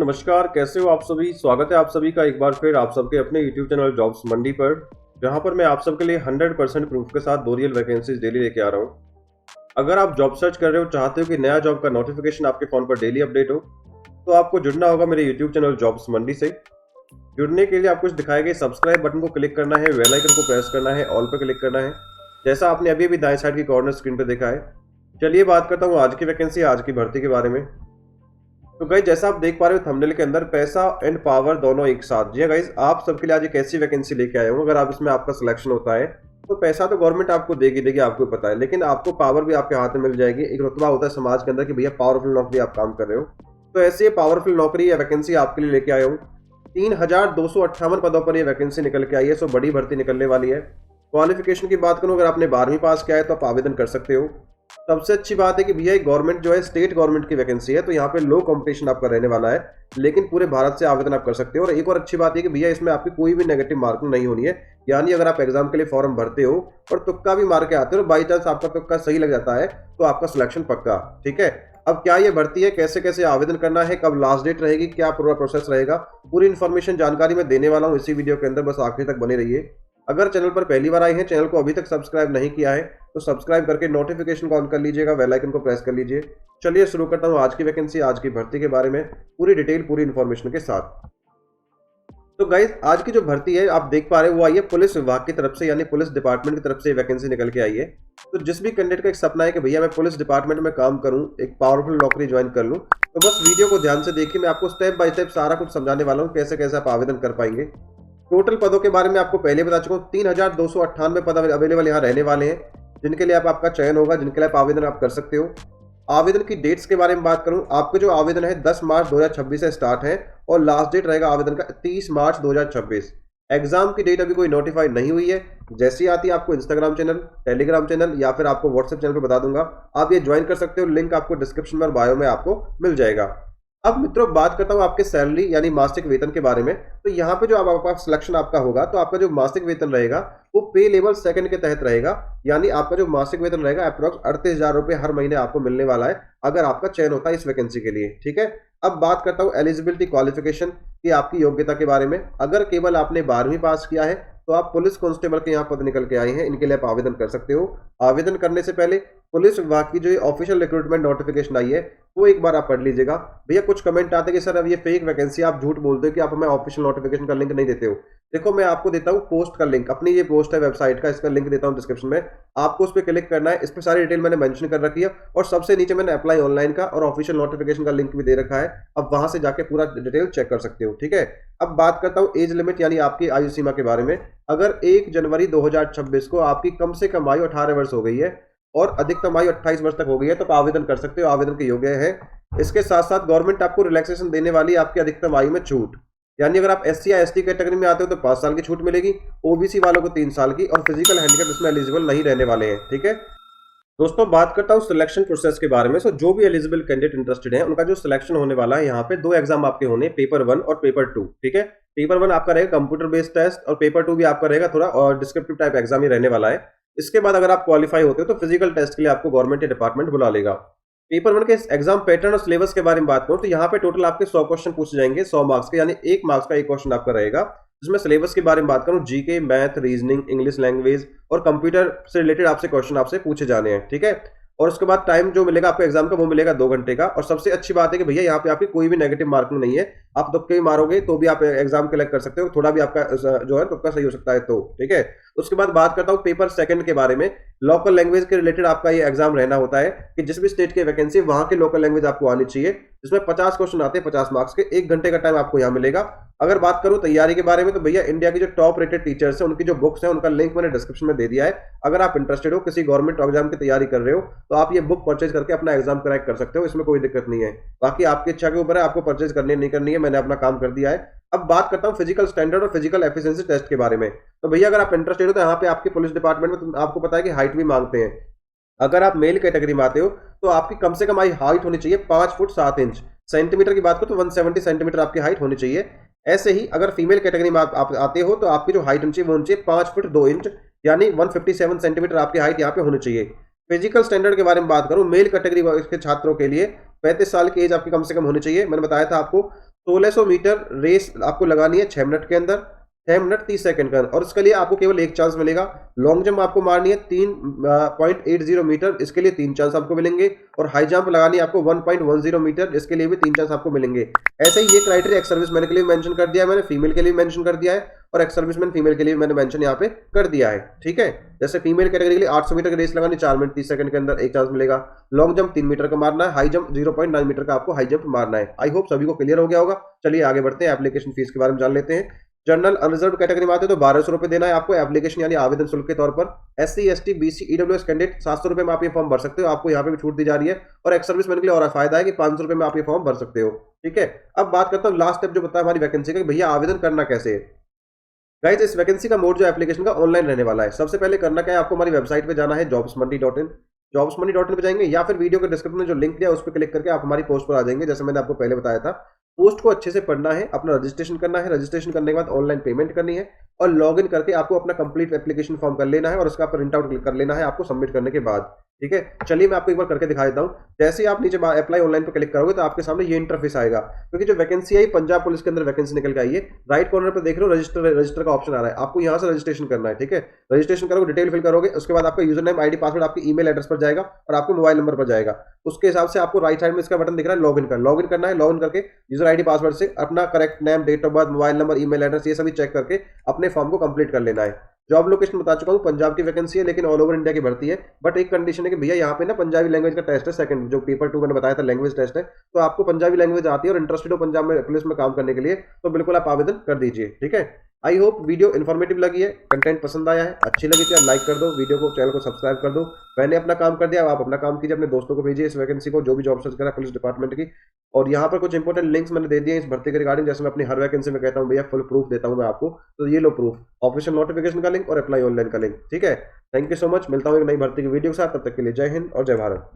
नमस्कार, कैसे हो आप सभी। स्वागत है आप सभी का एक बार फिर आप सबके अपने YouTube चैनल जॉब्स मंडी पर, जहां पर मैं आप सबके लिए 100% प्रूफ के साथ 2 रियल वैकेंसीज डेली लेके आ रहा हूं। अगर आप जॉब सर्च कर रहे हो, चाहते हो कि नया जॉब का नोटिफिकेशन आपके फोन पर डेली अपडेट हो, तो आपको जुड़ना होगा मेरे YouTube चैनल जॉब्स मंडी से। जुड़ने के लिए आपको दिखाए गए सब्सक्राइब बटन को क्लिक करना है, बेल आइकन को प्रेस करना है, ऑल पर क्लिक करना है, जैसा आपने अभी भी दाएं साइड की कॉर्नर स्क्रीन पर देखा है। चलिए बात करता हूँ आज की वैकेंसी, आज की भर्ती के बारे में। तो गाइस, जैसा आप देख पा रहे हो थंबनेल के अंदर, पैसा एंड पावर दोनों एक साथ। जी गाइस, आप सबके लिए आज एक ऐसी वैकेंसी लेके आए हूँ, अगर आप इसमें आपका सिलेक्शन होता है तो पैसा तो गवर्नमेंट आपको देगी, आपको पता है, लेकिन आपको पावर भी आपके हाथ में मिल जाएगी। एक रुतबा होता है समाज के अंदर कि भैया पावरफुल नौकरी आप काम कर रहे हो, तो ऐसी पावरफुल नौकरी या वैकेंसी आपके लिए लेके आया हूँ। 3258 पदों पर यह वैकेंसी निकल के आई है, सो बड़ी भर्ती निकलने वाली है। क्वालिफिकेशन की बात करूँ, अगर आपने 12वीं पास किया है तो आप आवेदन कर सकते हो। सबसे अच्छी बात है कि भैया गवर्नमेंट जो है स्टेट गवर्नमेंट की वैकेंसी है, तो यहाँ पे लो कंपटीशन आपका रहने वाला है, लेकिन पूरे भारत से आवेदन आप कर सकते हो। और एक और अच्छी बात है कि भैया इसमें आपकी कोई भी नेगेटिव मार्किंग नहीं होनी है, यानी अगर आप एग्जाम के लिए फॉर्म भरते हो और तुक्का भी मार के आते हो, बाई चांस आपका तुक्का सही लग जाता है, तो आपका सिलेक्शन पक्का। ठीक है, अब क्या ये भर्ती है, कैसे कैसे आवेदन करना है, कब लास्ट डेट रहेगी, क्या पूरा प्रोसेस रहेगा, पूरी इन्फॉर्मेशन जानकारी मैं देने वाला हूँ इसी वीडियो के अंदर, बस आखिर तक बने रहिए। अगर चैनल पर पहली बार आए हैं, चैनल को अभी तक सब्सक्राइब नहीं किया है, तो सब्सक्राइब करके नोटिफिकेशन को ऑन कर लीजिएगा, बेल आइकन को प्रेस कर लीजिए। चलिए शुरू करता हूँ आज की वैकेंसी, आज की भर्ती के बारे में पूरी डिटेल, पूरी इन्फॉर्मेशन के साथ। तो गाइस, आज की जो भर्ती है आप देख पा रहे हो, वो आई है पुलिस विभाग की तरफ से, यानी पुलिस डिपार्टमेंट की तरफ से वैकेंसी निकल के आई है। तो जिस भी कैंडिडेट का एक सपना है कि भैया मैं पुलिस डिपार्टमेंट में काम करूं, एक पावरफुल नौकरी ज्वाइन कर लूं, तो बस वीडियो को ध्यान से देखिए। मैं आपको स्टेप बाय स्टेप सारा कुछ समझाने वाला हूं, कैसे कैसे आप आवेदन कर पाएंगे। टोटल पदों के बारे में आपको पहले बता चुका हूँ, 3298 पद अवेलेबल यहाँ रहने वाले हैं, जिनके लिए आपका चयन होगा, जिनके लिए आप आवेदन आप कर सकते हो। आवेदन की डेट्स के बारे में बात करूं, आपका जो आवेदन है 10 मार्च 2026 से स्टार्ट है और लास्ट डेट रहेगा आवेदन का 30 मार्च 2026। एग्जाम की डेट अभी कोई नोटिफाई नहीं हुई है, जैसी आती है आपको इंस्टाग्राम चैनल, टेलीग्राम चैनल या फिर आपको व्हाट्सएप चैनल पर बता दूंगा, आप ये ज्वाइन कर सकते हो। लिंक आपको डिस्क्रिप्शन में और बायो में आपको मिल जाएगा। अब मित्रों, बात करता हूं आपके सैलरी यानी मासिक वेतन के बारे में। तो यहाँ पे जो आपका सिलेक्शन आपका होगा, तो आपका जो मासिक वेतन रहेगा वो पे लेवल सेकंड के तहत रहेगा, यानी आपका जो मासिक वेतन रहेगा अप्रोक्स 38,000 रुपए हर महीने आपको मिलने वाला है, अगर आपका चयन होता है इस वैकेंसी के लिए। ठीक है, अब बात करता हूँ एलिजिबिलिटी क्वालिफिकेशन की, आपकी योग्यता के बारे में। अगर केवल आपने 12वीं पास किया है तो आप पुलिस कांस्टेबल के यहाँ पद निकल के आए हैं, इनके लिए आप आवेदन कर सकते हो। आवेदन करने से पहले पुलिस विभाग की जो ऑफिशियल रिक्रूटमेंट नोटिफिकेशन आई है वो एक बार आप पढ़ लीजिएगा। भैया कुछ कमेंट आते हैं कि सर अब ये फेक वैकेंसी, आप झूठ बोलते हो कि आप हमें ऑफिशियल नोटिफिकेशन का लिंक नहीं देते हो। देखो, मैं आपको देता हूँ पोस्ट का लिंक, अपनी ये पोस्ट है वेबसाइट का, इसका लिंक देता हूँ डिस्क्रिप्शन में, आपको उस पर क्लिक करना है। इस पर सारी डिटेल मैंने मेंशन कर रखी है और सबसे नीचे मैंने अप्लाई ऑनलाइन का और ऑफिशियल नोटिफिकेशन का लिंक भी दे रखा है, अब वहां से जाके पूरा डिटेल चेक कर सकते हो। ठीक है, अब बात करता हूँ एज लिमिट यानी आपकी आयु सीमा के बारे में। अगर 1 जनवरी 2026 को आपकी कम से कम आयु 18 वर्ष हो गई है और अधिकतम आयु 28 वर्ष तक हो गई है, तो आप आवेदन कर सकते हो, आवेदन के योग्य है। इसके साथ साथ गवर्नमेंट आपको रिलैक्सेशन देने वाली है आपकी अधिकतम आयु में छूट, यानी अगर आप SC या ST कैटेगरी में आते हो तो 5 साल की छूट मिलेगी, OBC वालों को 3 साल की, और फिजिकल हैंडीकैप इसमें एलिजिबल नहीं रहने वाले हैं। ठीक है दोस्तों, बात करता हूँ सिलेक्शन प्रोसेस के बारे में। सो जो भी एलिजिबल कैंडिडेट इंटरेस्टेड है, उनका जो सिलेक्शन होने वाला है, यहाँ पे 2 एग्जाम आपके होने, पेपर 1 और पेपर 2। ठीक है, पेपर 1 आपका रहेगा कंप्यूटर बेस्ड टेस्ट और पेपर 2 भी आपका रहेगा थोड़ा और डिस्क्रिप्टिव टाइप एग्जाम ही रहने वाला है। इसके बाद अगर आप क्वालिफाई होते हो तो फिजिकल टेस्ट के लिए आपको गवर्नमेंट या डिपार्टमेंट बुला लेगा। पेपर 1 के एग्जाम पैटर्न और सिलेबस के बारे में बात करूं, तो यहाँ पे टोटल आपके 100 क्वेश्चन पूछे जाएंगे, 100 मार्क्स के, यानी 1 मार्क्स का एक क्वेश्चन आपका रहेगा। जिसमें सिलेबस के बारे में बात करूं, GK, math, reasoning, English language और कंप्यूटर से रिलेटेड आपसे क्वेश्चन आपसे पूछे जाने हैं। ठीक है, और उसके बाद टाइम जो मिलेगा आपको एग्जाम का वो मिलेगा 2 घंटे का। और सबसे अच्छी बात है कि भैया यहाँ पे आपकी कोई भी नेगेटिव मार्किंग नहीं है, आप तुक्के मारोगे तो भी आप एग्जाम कलेक्ट कर सकते हो, थोड़ा भी आपका जो है तुक्का सही हो सकता है। तो ठीक है, उसके बाद बात करता हूँ पेपर 2 के बारे में। लोकल लैंग्वेज के रिलेटेड आपका ये एग्जाम रहना होता है कि जिस भी स्टेट की वैकेंसी वहां की लोकल लैंग्वेज आपको आनी चाहिए, जिसमें 50 क्वेश्चन आते हैं 50 मार्क्स के, 1 घंटे का टाइम आपको यहाँ मिलेगा। अगर बात करूं तैयारी के बारे में, तो भैया इंडिया की जो टॉप रेटेड टीचर्स हैं उनकी जो बुक्स हैं उनका लिंक मैंने डिस्क्रिप्शन में दे दिया है। अगर आप इंटरेस्टेड हो, किसी गवर्नमेंट एग्जाम की तैयारी कर रहे हो, तो आप ये बुक परचेज करके अपना एग्जाम क्रैक कर सकते हो, इसमें कोई दिक्कत नहीं है। बाकी आपकी इच्छा के ऊपर है, आपको परचेज करनी नहीं करनी है, मैंने अपना काम कर दिया है। अब बात करता हूं फिजिकल स्टैंडर्ड और फिजिकल एफिशिएंसी टेस्ट के बारे में। तो भैया अगर आप इंटरेस्टेड हो तो यहाँ पे आपके पुलिस डिपार्टमेंट में तो आपको पता है कि हाइट भी मांगते हैं। अगर आप मेल कैटेगरी में आते हो तो आपकी कम से कम हाइट होनी चाहिए 5 फुट 7 इंच। सेंटीमीटर की बात करो तो 170 सेंटीमीटर आपकी हाइट होनी चाहिए। ऐसे ही अगर फीमेल कैटेगरी में आप आते हो तो आपकी जो हाइट होनी चाहिए वो होनी चाहिए 5 फुट 2 इंच, यानी 157 सेंटीमीटर आपकी हाइट यहाँ पे होनी चाहिए। फिजिकल स्टैंडर्ड के बारे में बात करूं, मेल कैटेगरी के छात्रों के लिए 35 साल की एज आपकी कम से कम होनी चाहिए। मैंने बताया था आपको 1600 मीटर रेस आपको लगानी है 6 मिनट के अंदर, 6 मिनट 30 सेकंड का, और इसके लिए आपको केवल एक चांस मिलेगा। लॉन्ग जंप आपको मारनी है 3.80 मीटर, इसके लिए 3 चांस आपको मिलेंगे, और हाई जंप लगानी है आपको 1.10 मीटर, इसके लिए भी 3 चांस आपको मिलेंगे। ऐसे ही ये क्राइटेरिया एक्स सर्विसमैन के लिए मेंशन कर दिया है मैंने, फीमेल के लिए मेंशन कर दिया है, और एक्स सर्विसमैन फीमेल के लिए मैंने मेंशन यहाँ पे कर दिया है। ठीक है, जैसे फीमेल कैटेगरी के लिए 800 मीटर की रेस लगानी 4 मिनट 30 सेकंड के अंदर, एक चांस मिलेगा। लॉन्ग जंप 3 मीटर का मारना है, हाई जंप 0.9 मीटर का आपको हाई जंप मारना है। आई होप सभी को क्लियर हो गया होगा। चलिए आगे बढ़ते हैं, एप्लीकेशन फीस के बारे में जान लेते हैं। जनरल अनरिजर्व कैटेगरी में आते हैं तो 1200 रुपए देना है आपको एप्लीकेशन यानी आवेदन शुल्क के तौर पर। SC ST BC EWS candidate 700 रुपए में आप ये फॉर्म भर सकते हो, आपको यहाँ पे भी छूट दी जा रही है। और एक्स सर्विसमैन के लिए और फायदा है कि 500 रुपए में आप ये फॉर्म भर सकते हो। ठीक है, अब बात करता हूँ लास्ट स्टेप जो बताया हमारी वैकेंसी का, भैया आवेदन करना कैसे है। गाइस इस वैकेंसी का मोड जो एप्लीकेशन का ऑनलाइन रहने वाला है। सबसे पहले करना क्या है, आपको हमारी वेबसाइट पे जाना है jobsmandi.in, jobsmandi.in पे जाएंगे, या फिर वीडियो के डिस्क्रिप्शन में जो लिंक दिया है उस पर क्लिक करके आप हमारी पोस्ट पर आ जाएंगे। जैसे मैंने आपको पहले बताया था, पोस्ट को अच्छे से पढ़ना है, अपना रजिस्ट्रेशन करना है, रजिस्ट्रेशन करने के बाद ऑनलाइन पेमेंट करनी है, और लॉग इन करके आपको अपना कंप्लीट एप्लीकेशन फॉर्म कर लेना है, और उसका प्रिंट आउट कर लेना है आपको सबमिट करने के बाद। ठीक है, चलिए मैं आपको एक बार करके दिखा देता हूँ। जैसे ही आप नीचे अप्लाई ऑनलाइन पर क्लिक करोगे तो आपके सामने ये इंटरफेस आएगा, क्योंकि जो वैकेंसी आई पंजाब पुलिस के अंदर वैकेंसी निकल के आई है। राइट कॉर्नर पर देख रहे हो रजिस्टर का ऑप्शन आ रहा है, आपको यहाँ से रजिस्ट्रेशन करना है। ठीक है, रजिस्ट्रेशन करोगे, डिटेल फिल करोगे, उसके बाद आपका यूजर नेम ID पासवर्ड आपकी ईमेल एड्रेस पर जाएगा और आपको मोबाइल नंबर पर जाएगा। उसके हिसाब से आपको राइट साइड में इसका बटन दिख रहा है लॉग इन का, लॉग इन करना है। लॉग इन करके यूजर ID पासवर्ड से अपना correct name, date of birth, mobile number, email address ये सभी चेक करके अपने फॉर्म को कंप्लीट कर लेना है। जॉब लोकेशन बता चुका हूँ, पंजाब की वैकेंसी है लेकिन ऑल ओवर इंडिया की भर्ती है। बट एक कंडीशन है कि भैया यहाँ पे ना पंजाबी लैंग्वेज का टेस्ट है, सेकंड जो पेपर 2 मैंने बताया था लैंग्वेज टेस्ट है, तो आपको पंजाबी लैंग्वेज आती है और इंटरेस्टेड हो पंजाब में पुलिस में काम करने के लिए तो बिल्कुल आप आवेदन कर दीजिए। ठीक है, आई होप वीडियो इन्फॉर्मेटिव लगी है, कंटेंट पसंद आया है, अच्छी लगी तो लाइक कर दो, वीडियो को चैनल को सब्सक्राइब कर दो। मैंने अपना काम कर दिया, आप अपना काम कीजिए, अपने दोस्तों को भेजिए इस वैकेंसी को, जो भी जॉब सर्च करा पुलिस डिपार्टमेंट की। और यहाँ पर कुछ इंपॉर्टेंट लिंक्स मैंने दे दिए इस भर्ती के रिगार्डिंग, जैसे मैं अपनी हर वैकेंसी में कहता हूँ भैया फुल प्रूफ देता हूँ मैं आपको, तो ये लो प्रूफ, ऑफिशियल नोटिफिकेशन का लिंक और अप्लाई ऑनलाइन का लिंक। ठीक है, थैंक यू सो मच, मिलता हूँ एक नई भर्ती की वीडियो के साथ, तब तक के लिए जय हिंद और जय भारत।